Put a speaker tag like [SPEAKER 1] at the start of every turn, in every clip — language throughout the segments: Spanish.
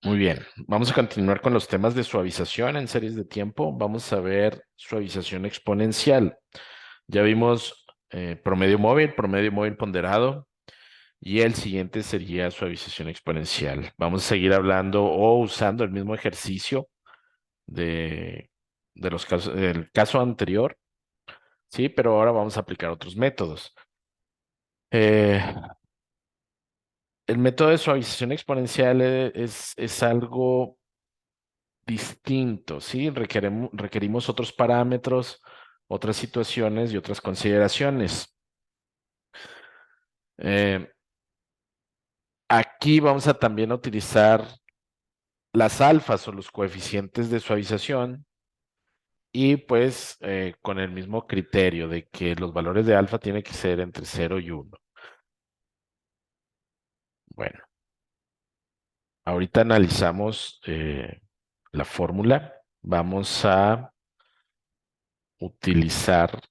[SPEAKER 1] Muy bien, vamos a continuar con los temas de suavización en series de tiempo. Vamos a ver suavización exponencial. Ya vimos promedio móvil ponderado y el siguiente sería suavización exponencial. Vamos a seguir hablando o usando el mismo ejercicio de, de los casos, del caso anterior, sí, pero ahora vamos a aplicar otros métodos. Eh, el método de suavización exponencial es algo distinto, ¿sí? Requerimos otros parámetros, otras situaciones y otras consideraciones. Eh, Aquí vamos a también utilizar las alfas o los coeficientes de suavización y pues con el mismo criterio de que los valores de alfa tienen que ser entre 0 y 1. Bueno, ahorita analizamos la fórmula. Vamos a utilizar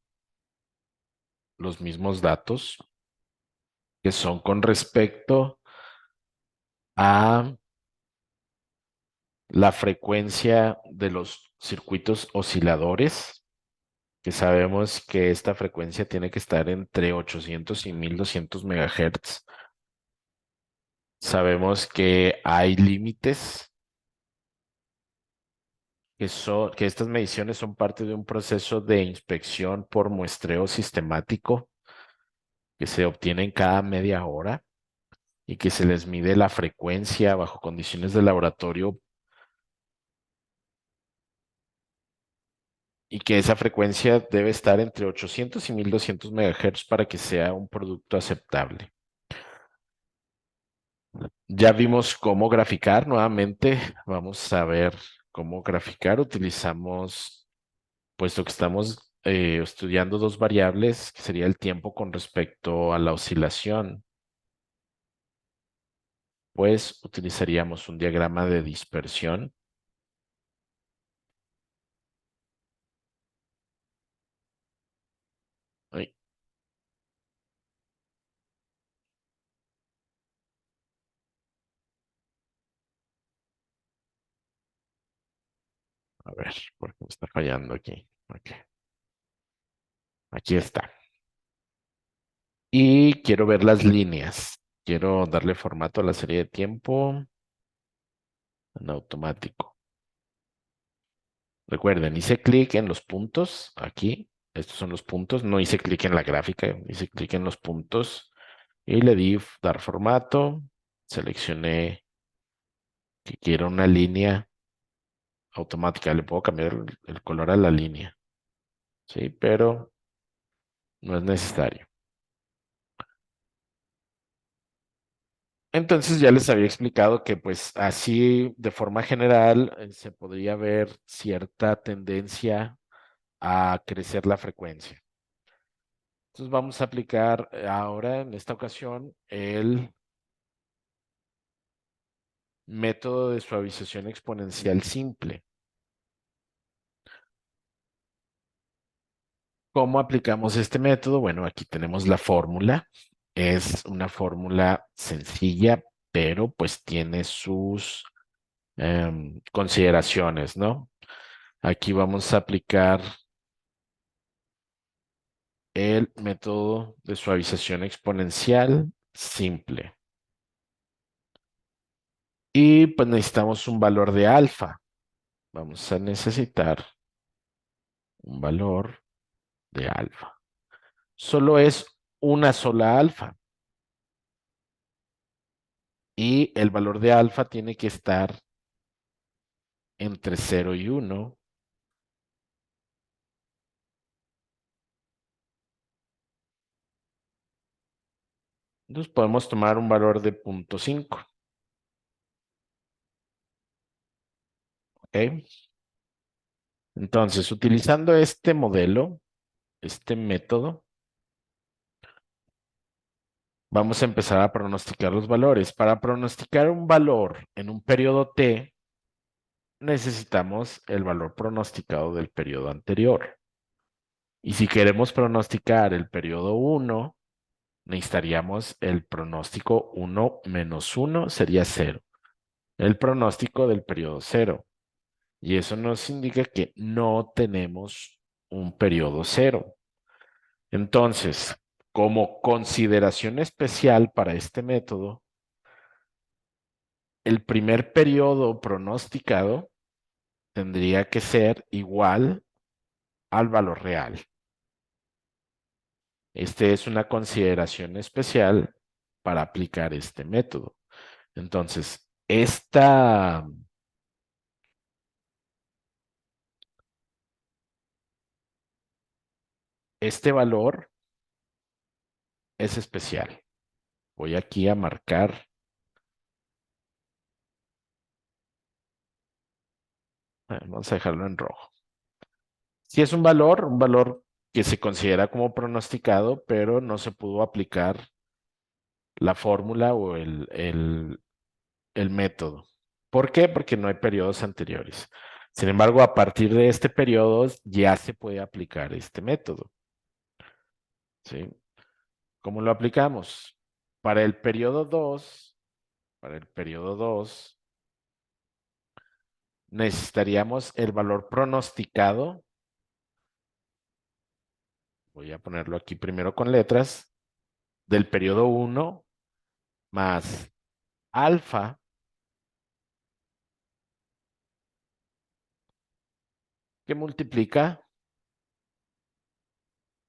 [SPEAKER 1] los mismos datos que son con respecto a la frecuencia de los circuitos osciladores, que sabemos que esta frecuencia tiene que estar entre 800 y 1200 megahertz. Sabemos que hay límites, que estas mediciones son parte de un proceso de inspección por muestreo sistemático que se obtiene en cada media hora y que se les mide la frecuencia bajo condiciones de laboratorio y que esa frecuencia debe estar entre 800 y 1200 megahertz para que sea un producto aceptable. Ya vimos cómo graficar nuevamente. Vamos a ver cómo graficar. Utilizamos, puesto que estamos estudiando dos variables, que sería el tiempo con respecto a la oscilación, pues utilizaríamos un diagrama de dispersión. Ay, a ver, ¿por qué me está fallando aquí? Ok, aquí está. Y quiero ver las líneas. Quiero darle formato a la serie de tiempo en automático. Recuerden, hice clic en los puntos aquí. Estos son los puntos. No hice clic en la gráfica, hice clic en los puntos y le di dar formato. Seleccioné que quiero una línea automática. Le puedo cambiar el color a la línea, sí, pero no es necesario. Entonces ya les había explicado que pues así de forma general se podría ver cierta tendencia a crecer la frecuencia. Entonces vamos a aplicar ahora en esta ocasión el método de suavización exponencial simple. ¿Cómo aplicamos este método? Bueno, aquí tenemos la fórmula. Es una fórmula sencilla, pero pues tiene sus consideraciones, ¿no? Aquí vamos a aplicar el método de suavización exponencial simple. Y pues necesitamos un valor de alfa. Vamos a necesitar un valor de alfa. Solo es una sola alfa y el valor de alfa tiene que estar entre 0 y 1. Entonces podemos tomar un valor de 0.5. ¿Ok? Entonces, utilizando este modelo, este método, vamos a empezar a pronosticar los valores. Para pronosticar un valor en un periodo t, necesitamos el valor pronosticado del periodo anterior. Y si queremos pronosticar el periodo 1, necesitaríamos el pronóstico 1 menos 1 sería 0. el pronóstico del periodo cero. Y eso nos indica que no tenemos un periodo cero. Entonces, como consideración especial para este método, el primer periodo pronosticado tendría que ser igual al valor real. Este es una consideración especial para aplicar este método. Entonces, este valor es especial. Voy aquí a marcar, vamos a dejarlo en rojo. Si es un valor que se considera como pronosticado, pero no se pudo aplicar la fórmula o el método. ¿Por qué? Porque no hay periodos anteriores. Sin embargo, a partir de este periodo ya se puede aplicar este método. ¿Sí? ¿Cómo lo aplicamos? Para el periodo 2, para el periodo 2, necesitaríamos el valor pronosticado. Voy a ponerlo aquí primero con letras. Del periodo 1 más alfa que multiplica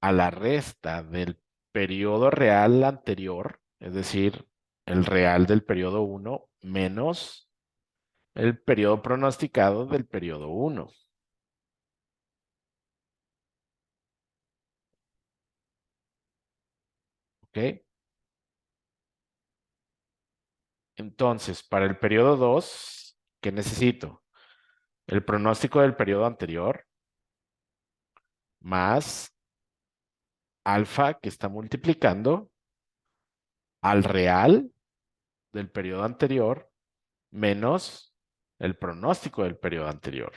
[SPEAKER 1] a la resta del periodo real anterior, es decir, el real del periodo 1 menos el periodo pronosticado del periodo 1. ¿Ok? Entonces, para el periodo 2, ¿qué necesito? El pronóstico del periodo anterior más alfa que está multiplicando al real del periodo anterior menos el pronóstico del periodo anterior.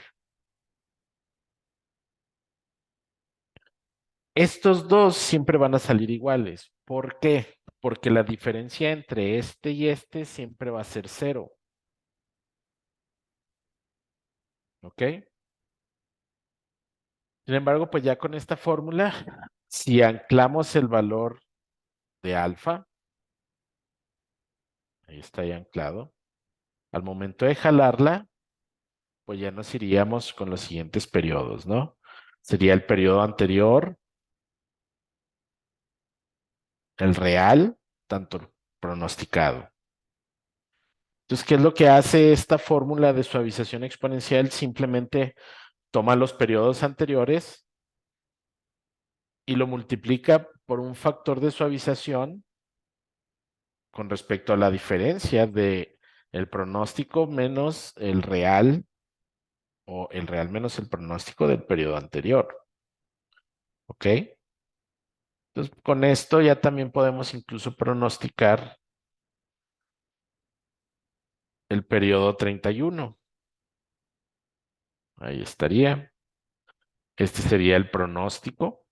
[SPEAKER 1] Estos dos siempre van a salir iguales. ¿Por qué? Porque la diferencia entre este y este siempre va a ser cero. ¿Ok? Sin embargo, pues ya con esta fórmula, si anclamos el valor de alfa, ahí está ya anclado, al momento de jalarla, pues ya nos iríamos con los siguientes periodos, ¿no? Sería el periodo anterior, el real, tanto el pronosticado. Entonces, ¿qué es lo que hace esta fórmula de suavización exponencial? Simplemente toma los periodos anteriores y lo multiplica por un factor de suavización con respecto a la diferencia de el pronóstico menos el real o el real menos el pronóstico del periodo anterior. ¿Ok? Entonces, con esto ya también podemos incluso pronosticar el periodo 31. Ahí estaría. Este sería el pronóstico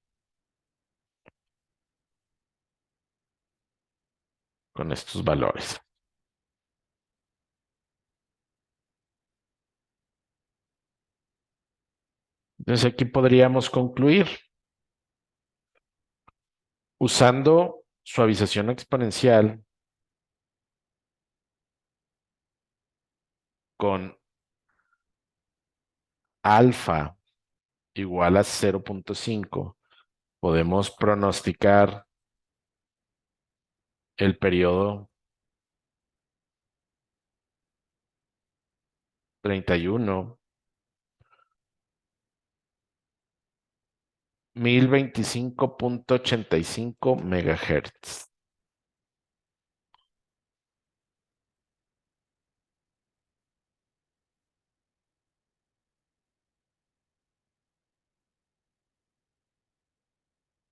[SPEAKER 1] con estos valores. Entonces aquí podríamos concluir usando suavización exponencial con alfa igual a 0.5. Podemos pronosticar el periodo 31, 1025.85 megahertz.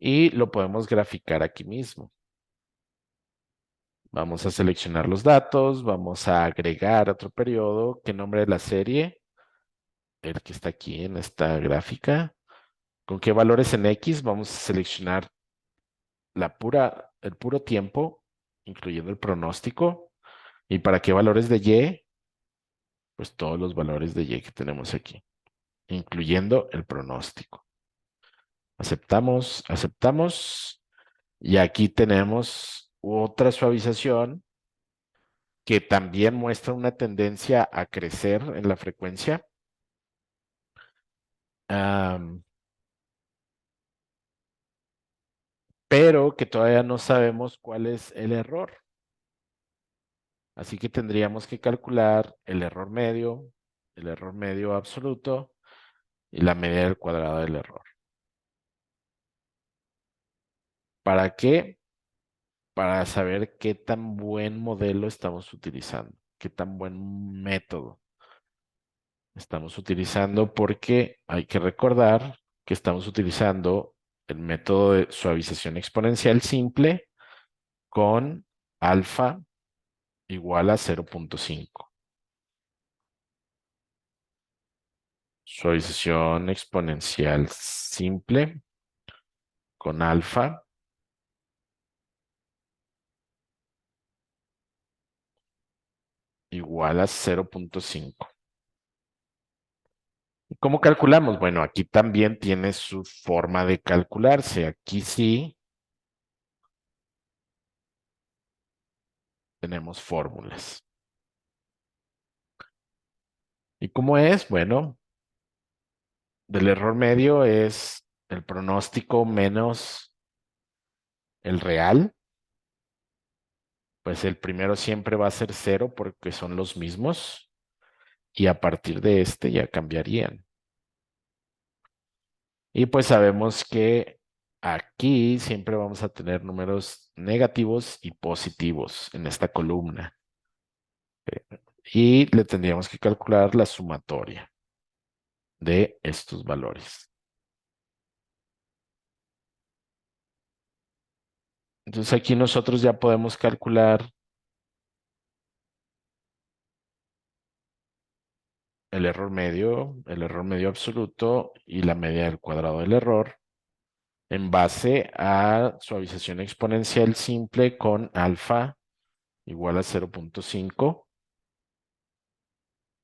[SPEAKER 1] Y lo podemos graficar aquí mismo. Vamos a seleccionar los datos, vamos a agregar otro periodo. ¿Qué nombre de la serie? El que está aquí en esta gráfica. ¿Con qué valores en X? Vamos a seleccionar el puro tiempo, incluyendo el pronóstico. ¿Y para qué valores de Y? pues todos los valores de y que tenemos aquí, incluyendo el pronóstico. Aceptamos, aceptamos. Y aquí tenemos otra suavización que también muestra una tendencia a crecer en la frecuencia. am, pero que todavía no sabemos cuál es el error. Así que tendríamos que calcular el error medio absoluto y la media del cuadrado del error. ¿Para qué? Para saber qué tan buen modelo estamos utilizando, qué tan buen método estamos utilizando, porque hay que recordar que estamos utilizando el método de suavización exponencial simple con alfa igual a 0.5. Suavización exponencial simple con alfa igual a 0.5. ¿Cómo calculamos? Bueno, aquí también tiene su forma de calcularse. Aquí sí tenemos fórmulas. ¿Y cómo es? Bueno, del error medio es el pronóstico menos el real. Pues el primero siempre va a ser cero porque son los mismos. Y a partir de este ya cambiarían. Y pues sabemos que aquí siempre vamos a tener números negativos y positivos en esta columna. Y le tendríamos que calcular la sumatoria de estos valores. Entonces aquí nosotros ya podemos calcular el error medio absoluto y la media del cuadrado del error en base a suavización exponencial simple con alfa igual a 0.5.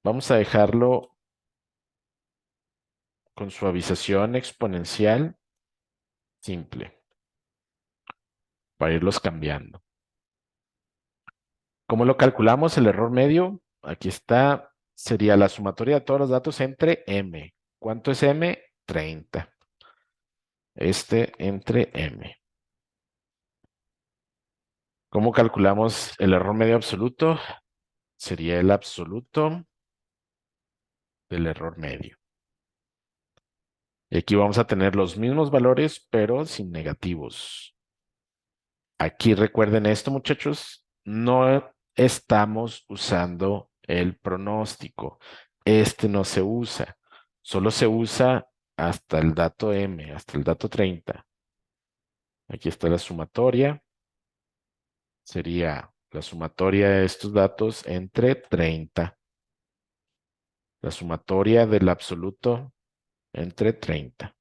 [SPEAKER 1] Vamos a dejarlo con suavización exponencial simple para irlos cambiando. ¿Cómo lo calculamos? El error medio, aquí está, sería la sumatoria de todos los datos entre m. ¿Cuánto es m? 30. Este entre m. ¿Cómo calculamos el error medio absoluto? Sería el absoluto del error medio. Y aquí vamos a tener los mismos valores, pero sin negativos. Aquí recuerden esto, muchachos, no estamos usando el pronóstico. Este no se usa. Solo se usa hasta el dato m, hasta el dato 30. Aquí está la sumatoria. Sería la sumatoria de estos datos entre 30. La sumatoria del absoluto entre 30.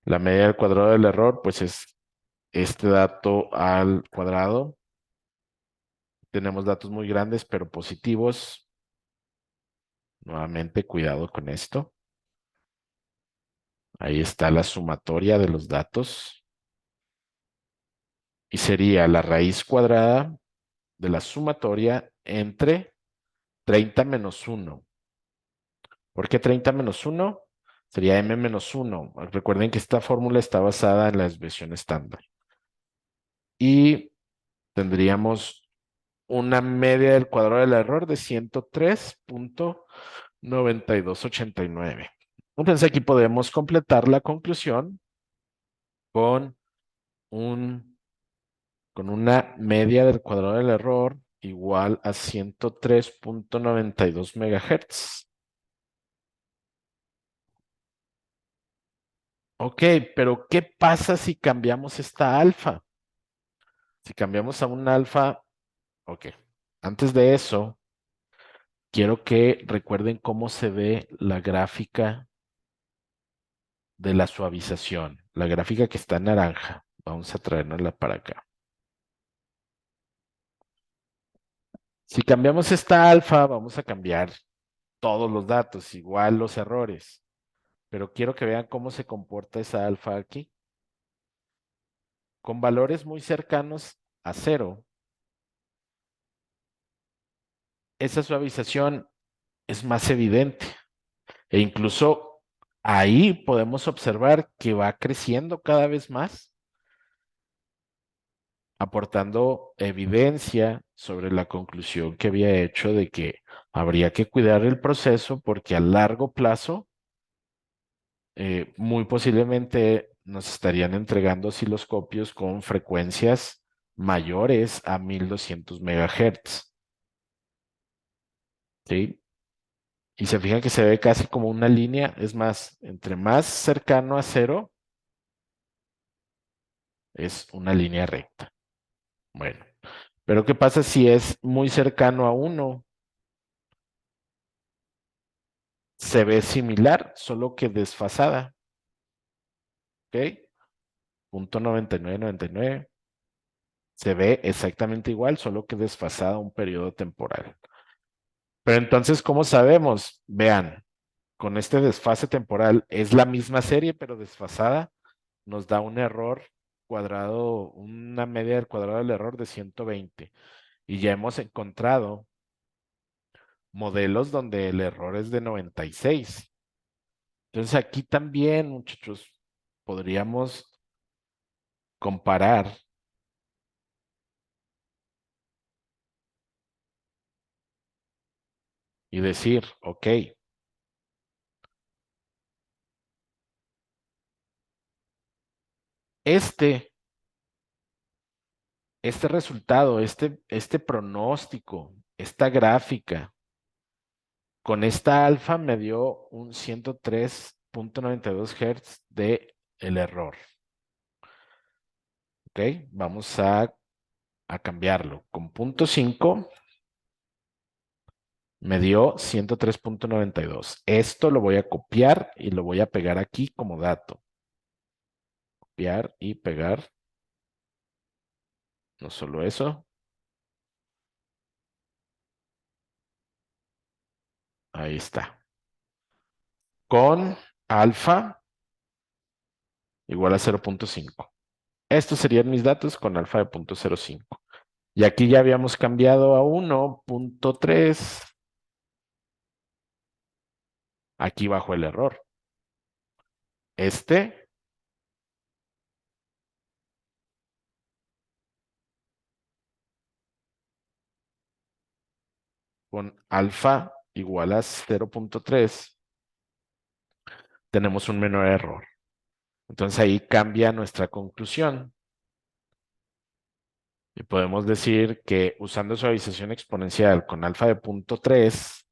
[SPEAKER 1] La media del cuadrado del error, pues es este dato al cuadrado. Tenemos datos muy grandes, pero positivos. Nuevamente, cuidado con esto. Ahí está la sumatoria de los datos. Y sería la raíz cuadrada de la sumatoria entre 30 menos 1. ¿Por qué 30 menos 1? Sería m menos 1. Recuerden que esta fórmula está basada en la desviación estándar. Y tendríamos una media del cuadrado del error de 103.9289. Entonces aquí podemos completar la conclusión con un, con una media del cuadrado del error igual a 103.92 megahertz. Ok, pero ¿qué pasa si cambiamos esta alfa? Si cambiamos a un alfa, ok. Antes de eso, quiero que recuerden cómo se ve la gráfica de la suavización, la gráfica que está en naranja. Vamos a traernosla para acá. Si cambiamos esta alfa, vamos a cambiar todos los datos, igual los errores. Pero quiero que vean cómo se comporta esa alfa aquí. Con valores muy cercanos a cero, esa suavización es más evidente. E incluso ahí podemos observar que va creciendo cada vez más, aportando evidencia sobre la conclusión que había hecho de que habría que cuidar el proceso porque a largo plazo, muy posiblemente nos estarían entregando osciloscopios con frecuencias mayores a 1200 megahertz. ¿Sí? Y se fijan que se ve casi como una línea, es más, entre más cercano a cero, es una línea recta. Bueno, pero ¿qué pasa si es muy cercano a uno? Se ve similar, solo que desfasada, ¿ok? Punto 9999. Se ve exactamente igual, solo que desfasada un periodo temporal. Pero entonces, ¿cómo sabemos? Vean, con este desfase temporal es la misma serie, pero desfasada, nos da un error cuadrado, una media del cuadrado del error de 120. Y ya hemos encontrado modelos donde el error es de 96. Entonces aquí también, muchachos, podríamos comparar y decir, ok, este, este resultado, este pronóstico, esta gráfica, con esta alfa me dio un 103.92 Hz de el error. Ok, vamos a cambiarlo. Con punto 5 me dio 103.92. Esto lo voy a copiar y lo voy a pegar aquí como dato. Copiar y pegar. No solo eso. Ahí está. Con alfa igual a 0.5. Estos serían mis datos con alfa de 0.05. Y aquí ya habíamos cambiado a 1.3. Aquí bajo el error. Este con alfa igual a 0.3 tenemos un menor error. Entonces ahí cambia nuestra conclusión. Y podemos decir que usando suavización exponencial con alfa de 0.3,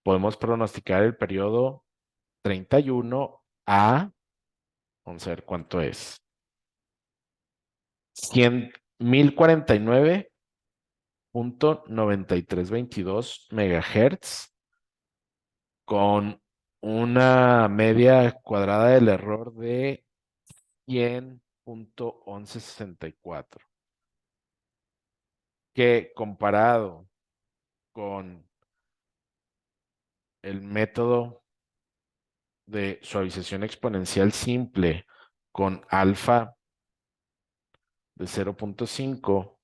[SPEAKER 1] podemos pronosticar el periodo 31 a, vamos a ver cuánto es, 1049.9322 megahertz con una media cuadrada del error de 100.1164, que comparado con el método de suavización exponencial simple con alfa de 0.5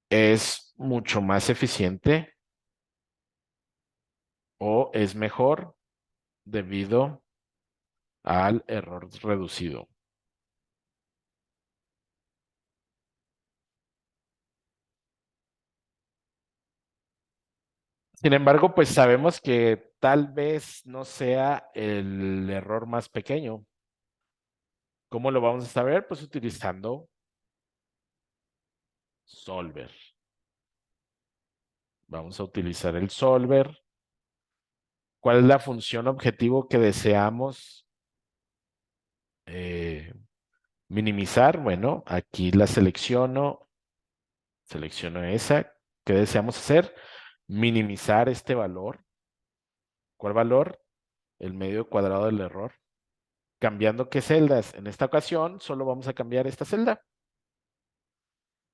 [SPEAKER 1] es mucho más eficiente o es mejor debido al error reducido. Sin embargo, pues sabemos que tal vez no sea el error más pequeño. ¿Cómo lo vamos a saber? Pues utilizando Solver. Vamos a utilizar el Solver. ¿Cuál es la función objetivo que deseamos eh, minimizar? Bueno, aquí la selecciono esa. ¿Qué deseamos hacer? Minimizar este valor. ¿Cuál valor? El medio cuadrado del error. ¿Cambiando qué celdas? En esta ocasión solo vamos a cambiar esta celda.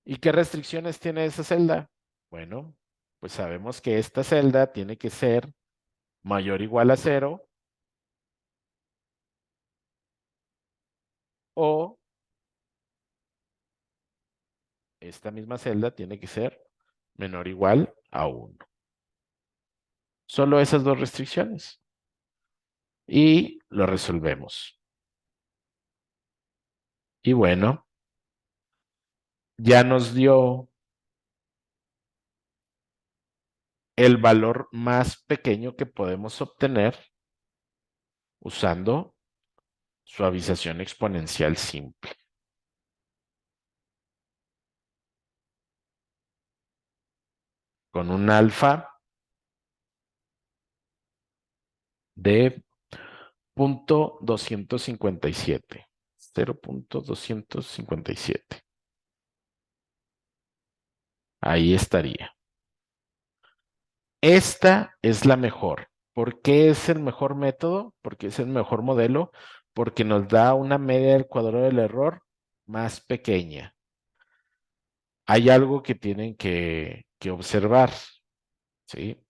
[SPEAKER 1] ¿Y qué restricciones tiene esa celda? Bueno, pues sabemos que esta celda tiene que ser mayor o igual a cero o esta misma celda tiene que ser menor o igual a uno. Solo esas dos restricciones. Y lo resolvemos. Y bueno, ya nos dio el valor más pequeño que podemos obtener usando suavización exponencial simple, con un alfa de 0.257. 0.257. Ahí estaría. Esta es la mejor. ¿Por qué es el mejor método? Porque es el mejor modelo, porque nos da una media del cuadrado del error más pequeña. Hay algo que tienen que observar, ¿sí?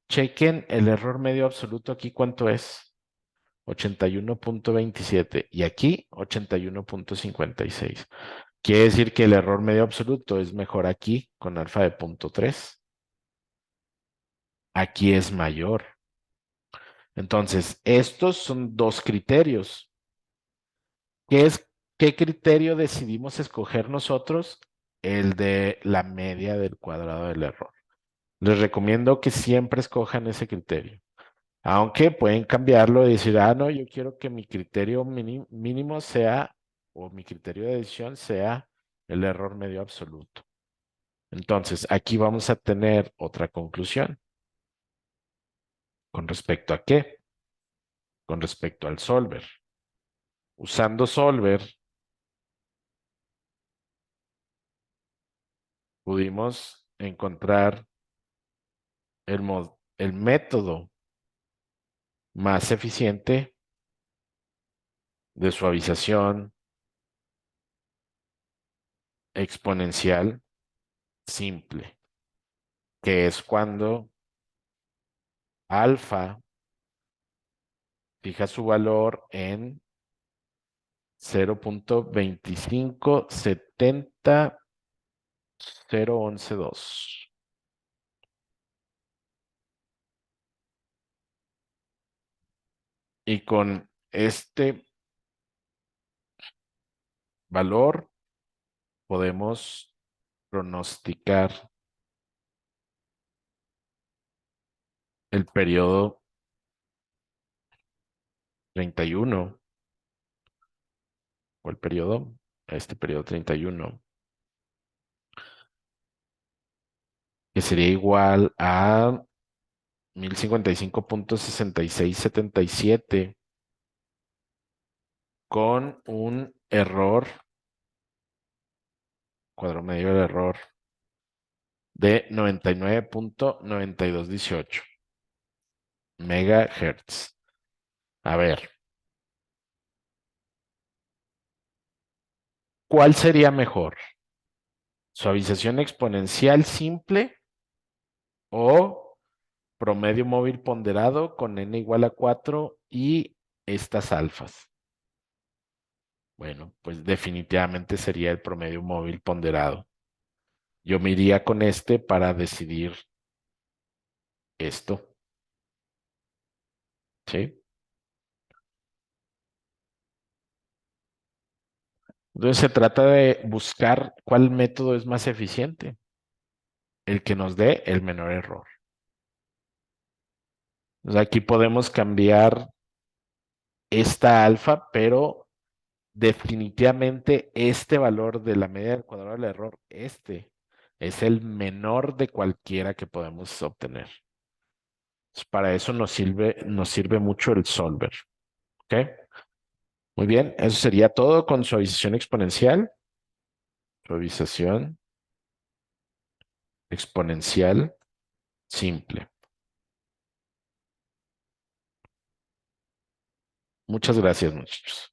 [SPEAKER 1] Chequen el error medio absoluto aquí, ¿cuánto es? 81.27 y aquí 81.56. Quiere decir que el error medio absoluto es mejor aquí con alfa de 0.3. Aquí es mayor. Entonces, estos son dos criterios. ¿Qué es, qué criterio decidimos escoger nosotros? El de la media del cuadrado del error. Les recomiendo que siempre escojan ese criterio. Aunque pueden cambiarlo y decir, ah, no, yo quiero que mi criterio mínimo sea, o mi criterio de decisión sea el error medio absoluto. Entonces, aquí vamos a tener otra conclusión. ¿Con respecto a qué? Con respecto al solver. Usando solver, pudimos encontrar el método más eficiente de suavización exponencial simple, que es cuando alfa fija su valor en 0.2570012. Y con este valor podemos pronosticar el periodo 31 o el periodo, este periodo 31, que sería igual a 1055.6677 con un error, cuadro medio del error, de 99.9218 megahertz. A ver, ¿cuál sería mejor? ¿Suavización exponencial simple o promedio móvil ponderado con n igual a 4 y estas alfas? Bueno, pues definitivamente sería el promedio móvil ponderado. Yo me iría con este para decidir esto, ¿sí? Entonces se trata de buscar cuál método es más eficiente, el que nos dé el menor error. Entonces aquí podemos cambiar esta alfa, pero definitivamente este valor de la media del cuadrado del error, este es el menor de cualquiera que podemos obtener. Entonces, para eso nos sirve mucho el solver. ¿Ok? Muy bien, eso sería todo con suavización exponencial. Suavización exponencial simple. Muchas gracias, muchachos.